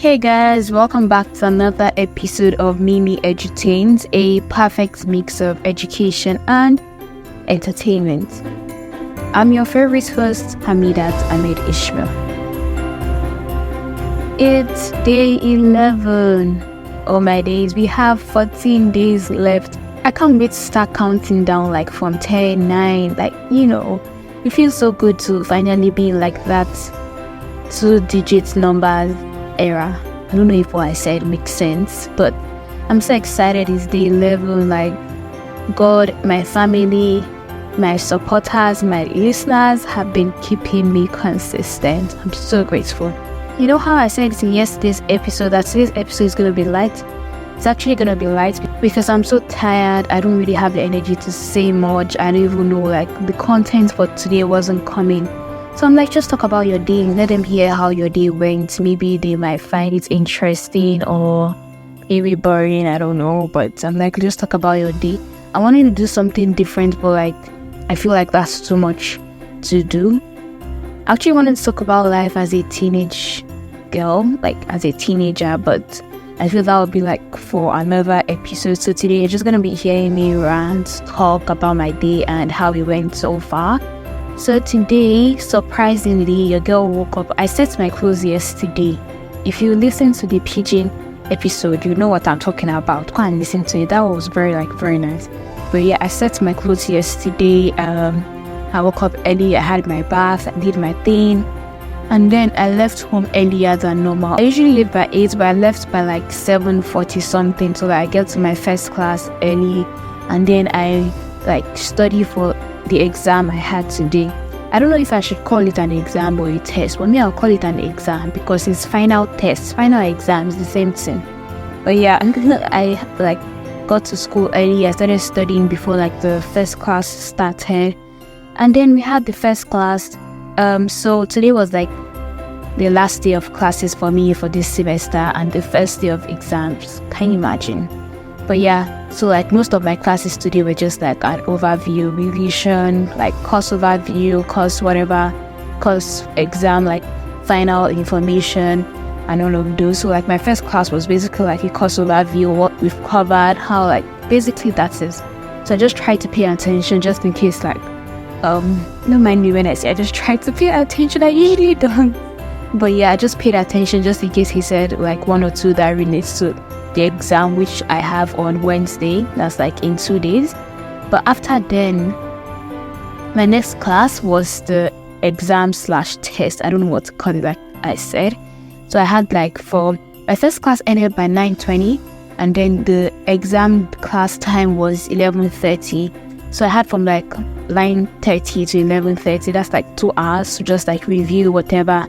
Hey guys, welcome back to another episode of Mimi Edutains, a perfect mix of education and entertainment. I'm your favorite host, Hamidat Ahmed Ishmael. It's day 11. Oh my days, we have 14 days left. I can't wait to start counting down from 10, 9, it feels so good to finally be in that 2-digit numbers era. I don't know if what I said makes sense, but I'm so excited. It's day 11. God, my family, my supporters, my listeners have been keeping me consistent. I'm so grateful. You know how I said in yesterday's episode that today's episode is going to be light? It's actually going to be light because I'm so tired. I don't really have the energy to say much. I don't even know the content for today wasn't coming. So I'm just talk about your day. Let them hear how your day went. Maybe they might find it interesting or maybe boring. I don't know. But I'm just talk about your day. I wanted to do something different, but I feel like that's too much to do. I actually wanted to talk about life as a teenage girl, as a teenager, but I feel that would be for another episode. So today you're just gonna be hearing me rant, talk about my day and how it went so far. So today, surprisingly, your girl woke up. I set my clothes yesterday. If you listen to the pigeon episode, you know what I'm talking about. Go and listen to it. That was very nice. But yeah, I set my clothes yesterday. I woke up early. I had my bath. I did my thing. And then I left home earlier than normal. I usually leave by 8, but I left by 7:40 something so that I get to my first class early. And then I study for the exam I had today. I don't know if I should call it an exam or a test. For me, I'll call it an exam because it's final test. Final exam is the same thing. But yeah, I got to school early. I started studying before the first class started. And then we had the first class. So today was the last day of classes for me for this semester and the first day of exams. Can you imagine? But yeah, so most of my classes today were just an overview, revision, course overview, course whatever, course exam, final information and all of those. So my first class was basically a course overview, what we've covered, how basically that is. So I just tried to pay attention just in case don't mind me when I say I just tried to pay attention. I usually don't. But yeah, I just paid attention just in case he said one or two that relates to the exam, which I have on Wednesday. That's in 2 days. But after then, my next class was the exam/test. I don't know what to call it, I said. So I had for my first class ended by 9:20, and then the exam class time was 11:30. So I had from 9:30 to 11:30. That's 2 hours to just review whatever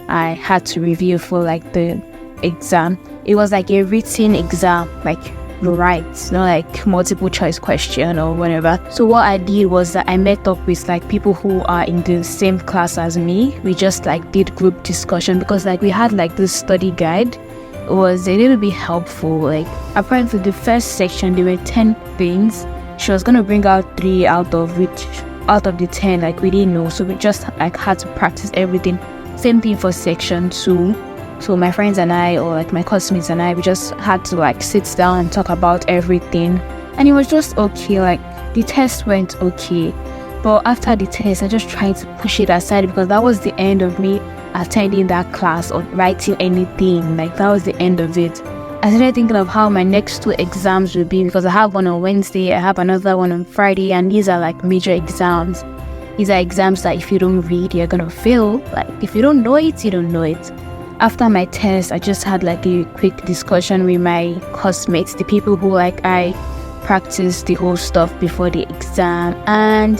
I had to review for the exam. It was a written exam, right, not multiple choice question or whatever. So what I did was that I met up with people who are in the same class as me. We just did group discussion because we had this study guide. It was a little bit helpful. Apparently the first section there were 10 things. She was gonna bring out 3 out of the 10 we didn't know. So we just had to practice everything. Same thing for section 2. So my friends and I, or my classmates and I, we just had to sit down and talk about everything. And it was just okay. The test went okay. But after the test, I just tried to push it aside because that was the end of me attending that class or writing anything. That was the end of it. I started thinking of how my next 2 exams would be because I have one on Wednesday, I have another one on Friday, and these are major exams. These are exams that if you don't read, you're gonna fail. If you don't know it, you don't know it. After my test, I just had a quick discussion with my classmates, the people who I practiced the whole stuff before the exam, and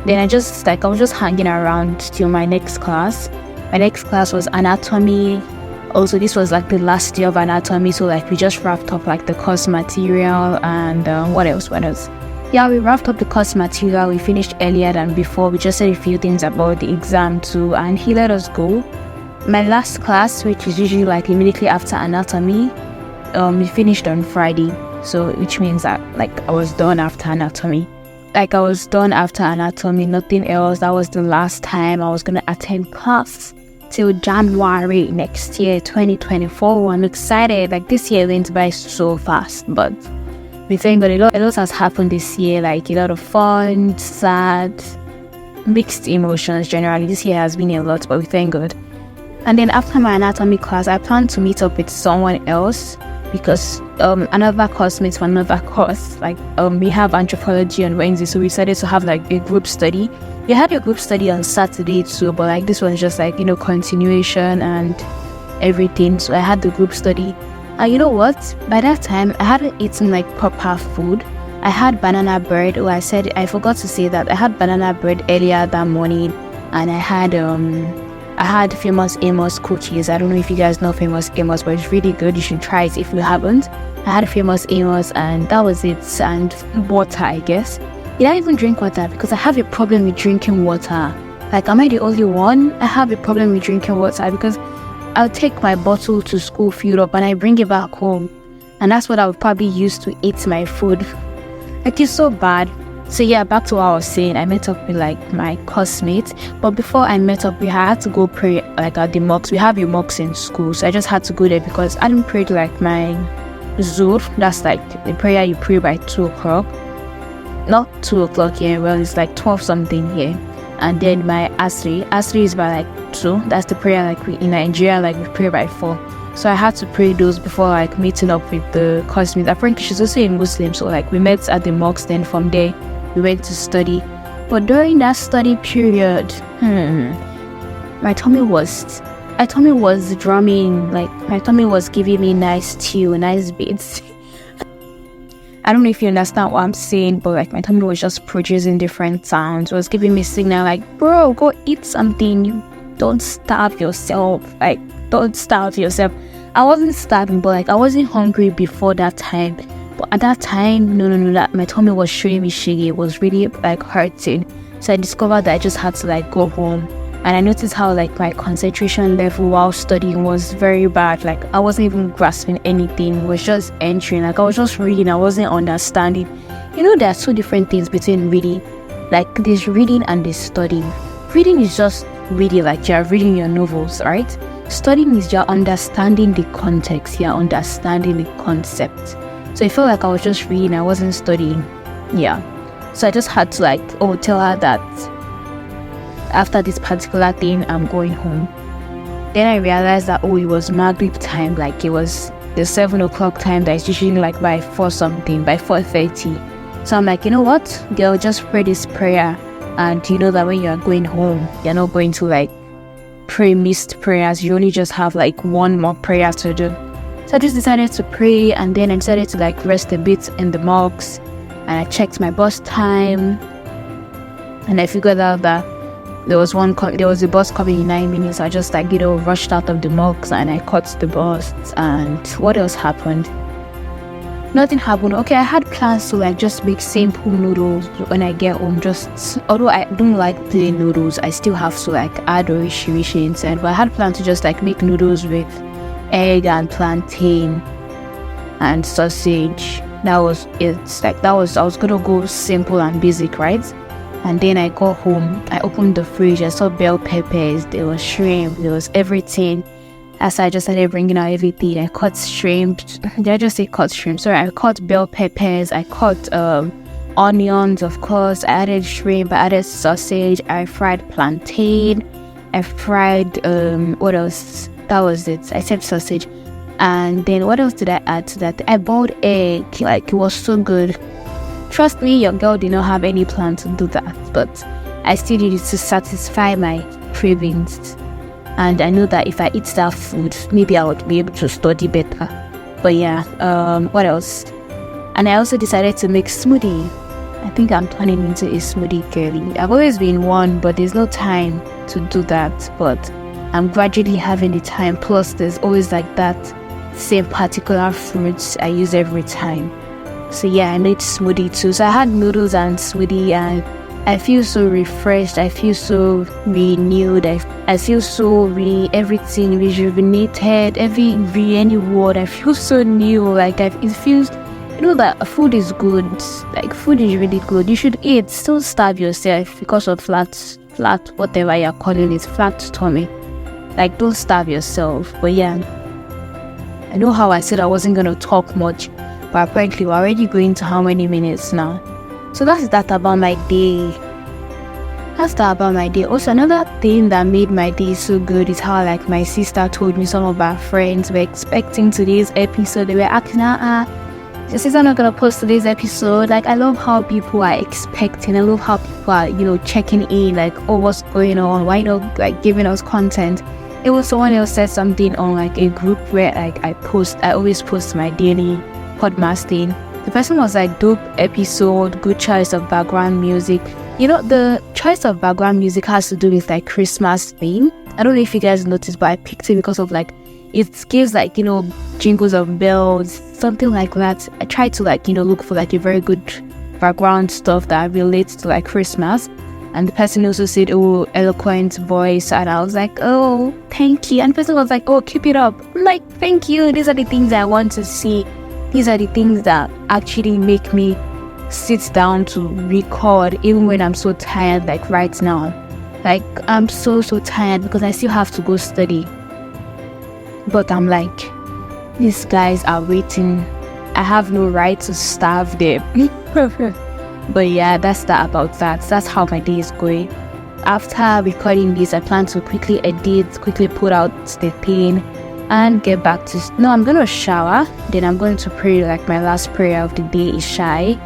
then I just I was just hanging around till my next class. My next class was anatomy. Also, this was the last day of anatomy, so we just wrapped up the course material and what else? Yeah, we wrapped up the course material. We finished earlier than before. We just said a few things about the exam too, and he let us go. My last class, which is usually immediately after anatomy, we finished on Friday. So which means that I was done after anatomy. Nothing else. That was the last time I was gonna attend class till January next year, 2024. I'm excited. Like, this year went by so fast, but we thank God a lot has happened this year. Like, a lot of fun, sad, mixed emotions. Generally, this year has been a lot, but we thank God. And then after my anatomy class, I plan to meet up with someone else, because another classmate from another course, like we have anthropology on Wednesday, so we decided to have like a group study. We had a group study on Saturday too, but like this was just like, continuation and everything. So I had the group study, and you know what, by that time I hadn't eaten like proper food. I had banana bread. Oh, I forgot to say that I had banana bread earlier that morning, and I had Famous Amos cookies. I don't know if you guys know Famous Amos, but it's really good. You should try it if you haven't. I had Famous Amos, and that was it. And water, I guess. Did I even drink water? Because I have a problem with drinking water. Like, am I the only one? I have a problem with drinking water because I'll take my bottle to school filled up and I bring it back home. And that's what I would probably use to eat my food. Like, it's so bad. So yeah, back to what I was saying. I met up with like my classmates, but before I met up, we had to go pray like at the mosque. We have a mosque in school, so I just had to go there because I didn't pray to like my Zuhr. That's like the prayer you pray by 2 o'clock. Not 2 o'clock here. Well, it's like 12 something here. And then my Asri is by like 2. That's the prayer like in Nigeria, like we pray by 4. So I had to pray those before like meeting up with the classmates. Apparently she's also a Muslim, so like we met at the mosque. Then from there we went to study. But during that study period, my tummy was drumming. Like, my tummy was giving me nice stew, nice beats. I don't know if you understand what I'm saying, but like my tummy was just producing different sounds. It was giving me signal like, bro, go eat something. You don't starve yourself. Like, don't starve yourself. I wasn't starving, but like I wasn't hungry before that time. But at that time, no, that my tummy was showing me shaggy. It was really like hurting. So I discovered that I just had to like go home. And I noticed how like my concentration level while studying was very bad. Like, I wasn't even grasping anything. It was just entering. Like, I was just reading. I wasn't understanding. There are 2 different things between reading. Like, there's reading and there's studying. Reading is just reading, like you're reading your novels, right? Studying is you're understanding the context. You're understanding the concept. So I felt like I was just reading, I wasn't studying. Yeah. So I just had to like, tell her that after this particular thing, I'm going home. Then I realized that, it was Maghrib time. Like, it was the 7 o'clock time that is usually like by 4 something, by 4:30. So I'm like, you know what? Girl, just pray this prayer. And you know that when you're going home, you're not going to like pray missed prayers. You only just have like one more prayer to do. So I just decided to pray, and then I decided to like rest a bit in the mosque, and I checked my bus time, and I figured out that there was a bus coming in 9 minutes. I just like rushed out of the mosque and I caught the bus. And what else happened? Nothing happened. Okay, I had plans to like just make simple noodles when I get home. Just although I don't like plain noodles, I still have to like add orishi inside. But I had planned to just like make noodles with egg and plantain and sausage. I was gonna go simple and basic, right? And then I got home, I opened the fridge, I saw bell peppers, there was shrimp, there was everything. As I just started bringing out everything, I cut shrimp. Did I just say cut shrimp? Sorry, I cut bell peppers, I cut onions, of course, I added shrimp, I added sausage, I fried plantain, I fried what else? That was it. I said sausage. And then what else did I add to that? I boiled egg. Like, it was so good. Trust me, your girl did not have any plan to do that, but I still did it to satisfy my cravings. And I know that if I eat that food, maybe I would be able to study better. But yeah, what else? And I also decided to make smoothie. I think I'm turning into a smoothie girly. I've always been one, but there's no time to do that. But I'm gradually having the time. Plus, there's always like that same particular fruits I use every time. So yeah, I made smoothie too. So I had noodles and smoothie, and I feel so refreshed. I feel so renewed. I feel so everything rejuvenated. Any word. I feel so new. Like it feels. That food is good. Like, food is really good. You should eat. Still starve yourself because of flat, whatever you're calling it, flat tummy. Like, don't starve yourself. But yeah, I know how I said I wasn't going to talk much, but apparently we're already going to how many minutes now. So that's that about my day. Also, another thing that made my day so good is how, like, my sister told me some of our friends were expecting today's episode. They were asking her, your sister not gonna post today's episode. Like, I love how people are expecting. I love how people are, checking in, like, oh, what's going on? Why not, like, giving us content? It was someone else said something on, like, a group where, like, I always post my daily podcasting. The person was like, dope episode, good choice of background music. The choice of background music has to do with, like, Christmas theme. I don't know if you guys noticed, but I picked it because of, like, it gives, like, jingles of bells, something like that. I tried to, like, look for, like, a very good background stuff that relates to, like, Christmas. And the person also said, oh, eloquent voice. And I was like, oh, thank you. And the person was like, oh, keep it up. I'm like, thank you. These are the things I want to see. These are the things that actually make me sit down to record, even when I'm so tired, like right now. Like, I'm so tired because I still have to go study. But I'm like, these guys are waiting. I have no right to starve them. But yeah, that's that about that. That's how my day is going. After recording this, I plan to quickly edit, quickly put out the thing, and get back to... No, I'm going to shower. Then I'm going to pray, like, my last prayer of the day, Ishai.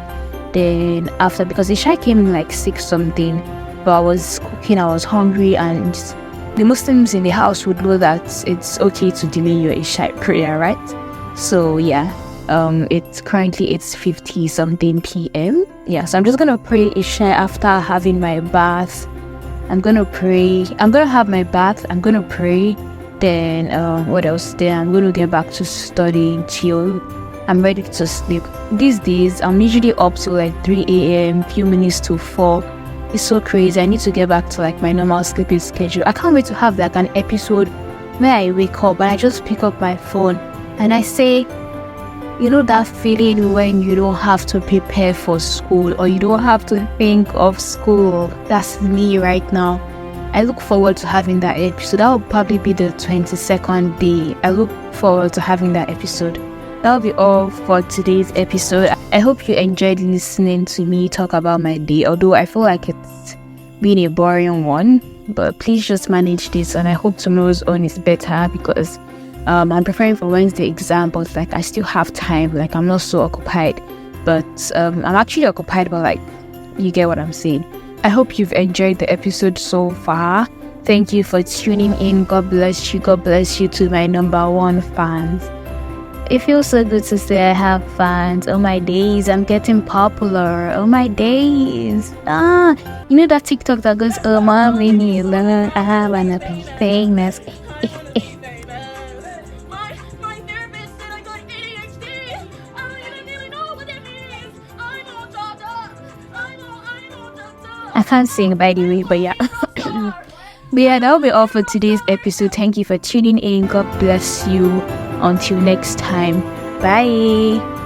Then after, because Ishai came in like 6 something, but I was cooking, I was hungry, and the Muslims in the house would know that it's okay to delay your Ishai prayer, right? So yeah, it's currently 8:50 something p.m. Yeah, so I'm just gonna pray Ishai after having my bath. I'm gonna have my bath, I'm gonna pray, then what else? Then I'm gonna get back to studying, chill. I'm ready to sleep. These days, I'm usually up to like 3 a.m, few minutes to 4. It's so crazy. I need to get back to like my normal sleeping schedule. I can't wait to have like an episode where I wake up and I just pick up my phone and I say, that feeling when you don't have to prepare for school or you don't have to think of school. That's me right now. I look forward to having that episode. That will probably be the 22nd day. I look forward to having that episode. That'll be all for today's episode. I hope you enjoyed listening to me talk about my day, although I feel like it's been a boring one, but please just manage this, and I hope tomorrow's one is better because I'm preparing for Wednesday exam, but like I still have time, like I'm not so occupied, but I'm actually occupied, but like you get what I'm saying. I hope you've enjoyed the episode so far. Thank you for tuning in. God bless you to my number 1 fans. It feels so good to say I have fans. Oh my days, I'm getting popular. Oh my days. That TikTok that goes, oh my mini learn, I wanna be famous. My therapist said I got ADHD. I don't even really know what that means. I'm all dogged up. I'm all dogged up. I can't sing, by the way, but yeah. But yeah, that'll be all for today's episode. Thank you for tuning in. God bless you. Until next time. Bye.